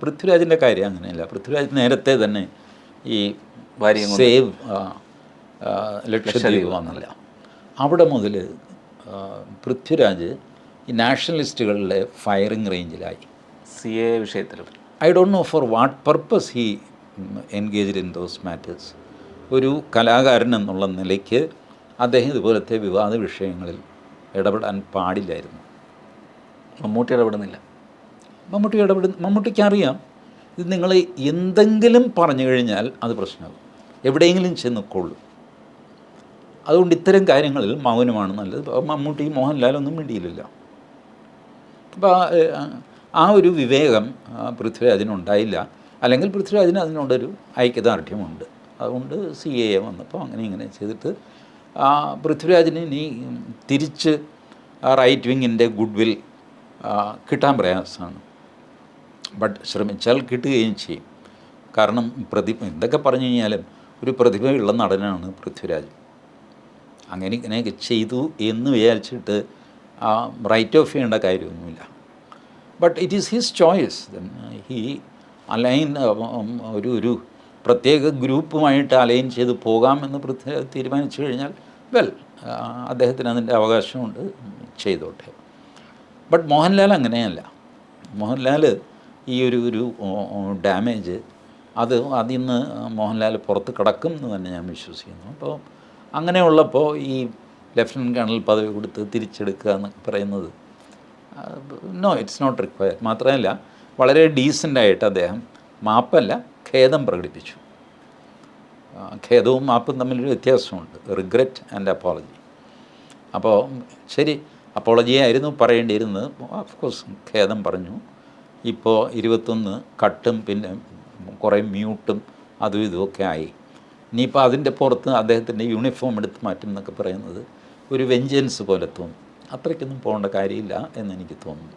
പൃഥ്വിരാജിൻ്റെ കാര്യം അങ്ങനെയല്ല. പൃഥ്വിരാജ് നേരത്തെ തന്നെ ഈ ഭാര്യയും കൊണ്ട് സേവ് ലക്ഷദ്വീപ് വന്നില്ല. അവിടെ മുതൽ പൃഥ്വിരാജ് ഈ നാഷണലിസ്റ്റുകളിലെ ഫയറിംഗ് റേഞ്ചിലായി. CA വിഷയത്തിൽ I don't know for what purpose he engaged in those matters. ഒരു കലാകാരൻ എന്നുള്ള നിലയ്ക്ക് അദ്ദേഹം ഇതുപോലത്തെ വിവാദ വിഷയങ്ങളിൽ ഇടപെടാൻ പാടില്ലായിരുന്നു. മമ്മൂട്ടി ഇടപെടുന്നില്ല. മമ്മൂട്ടിക്ക് അറിയാം ഇത് നിങ്ങൾ എന്തെങ്കിലും പറഞ്ഞു കഴിഞ്ഞാൽ അത് പ്രശ്നമാകും, എവിടെയെങ്കിലും ചെന്നിക്കൊള്ളും. അതുകൊണ്ട് ഇത്തരം കാര്യങ്ങളിൽ മൗനമാണ് നല്ലത്. മമ്മൂട്ടി മോഹൻലാലൊന്നും മിണ്ടിയില്ല. അപ്പോൾ ആ ഒരു വിവേകം പൃഥ്വിരാജിനുണ്ടായില്ല. അല്ലെങ്കിൽ പൃഥ്വിരാജിന് അതിനോടൊരു ഐക്യദാർഢ്യമുണ്ട്. അതുകൊണ്ട് CA വന്നപ്പോൾ അങ്ങനെ ഇങ്ങനെ ചെയ്തിട്ട് പൃഥ്വിരാജിന് ഇനി തിരിച്ച് റൈറ്റ് വിങ്ങിൻ്റെ ഗുഡ് വിൽ കിട്ടാൻ പ്രയാസമാണ്. ബട്ട് ശ്രമിച്ചാൽ കിട്ടുകയും ചെയ്യും. കാരണം എന്തൊക്കെ പറഞ്ഞു കഴിഞ്ഞാലും ഒരു പ്രതിഭയുള്ള നടനാണ് പൃഥ്വിരാജ്. അങ്ങനെ ഇങ്ങനെയൊക്കെ ചെയ്തു എന്ന് വിചാരിച്ചിട്ട് റൈറ്റ് ഓഫ് ചെയ്യേണ്ട കാര്യമൊന്നുമില്ല. But it is his choice. He align ഒരു പ്രത്യേക ഗ്രൂപ്പുമായിട്ട് അലൈൻ ചെയ്ത് പോകാമെന്ന് പൃഥ്വിരാജ് തീരുമാനിച്ചു കഴിഞ്ഞാൽ അദ്ദേഹത്തിന് അതിൻ്റെ അവകാശമുണ്ട്, ചെയ്തോട്ടെ. ബട്ട് മോഹൻലാൽ അങ്ങനെയല്ല. മോഹൻലാൽ ഈ ഒരു ഡാമേജ് അതിൽ നിന്ന് മോഹൻലാൽ പുറത്ത് കിടക്കും എന്ന് തന്നെ ഞാൻ വിശ്വസിക്കുന്നു. അപ്പോൾ അങ്ങനെയുള്ളപ്പോൾ ഈ ലഫ്റ്റനൻറ്റ് കേണൽ പദവി കൊടുത്ത് തിരിച്ചെടുക്കുക എന്നൊക്കെ പറയുന്നത് നോ, ഇറ്റ്സ് നോട്ട് റിക്വയർഡ്. മാത്രമല്ല വളരെ ഡീസൻ്റായിട്ട് അദ്ദേഹം മാപ്പല്ല ഖേദം പ്രകടിപ്പിച്ചു. ഖേദവും മാപ്പും തമ്മിലൊരു വ്യത്യാസമുണ്ട്. Regret and apology. അപ്പോൾ ശരി, അപ്പോളജി ആയിരുന്നു പറയേണ്ടിയിരുന്നത്. ഓഫ് കോഴ്സ് ഖേദം പറഞ്ഞു. ഇപ്പോൾ 21 കട്ടും പിന്നെ കുറേ മ്യൂട്ടും അതും ഇതുമൊക്കെ ആയി. ഇനിയിപ്പോൾ അതിൻ്റെ പുറത്ത് അദ്ദേഹത്തിൻ്റെ യൂണിഫോം എടുത്ത് മാറ്റും എന്നൊക്കെ പറയുന്നത് ഒരു വെഞ്ചൻസ് പോലെ തോന്നും. അത്രയ്ക്കൊന്നും പോകേണ്ട കാര്യമില്ല എന്നെനിക്ക് തോന്നുന്നു.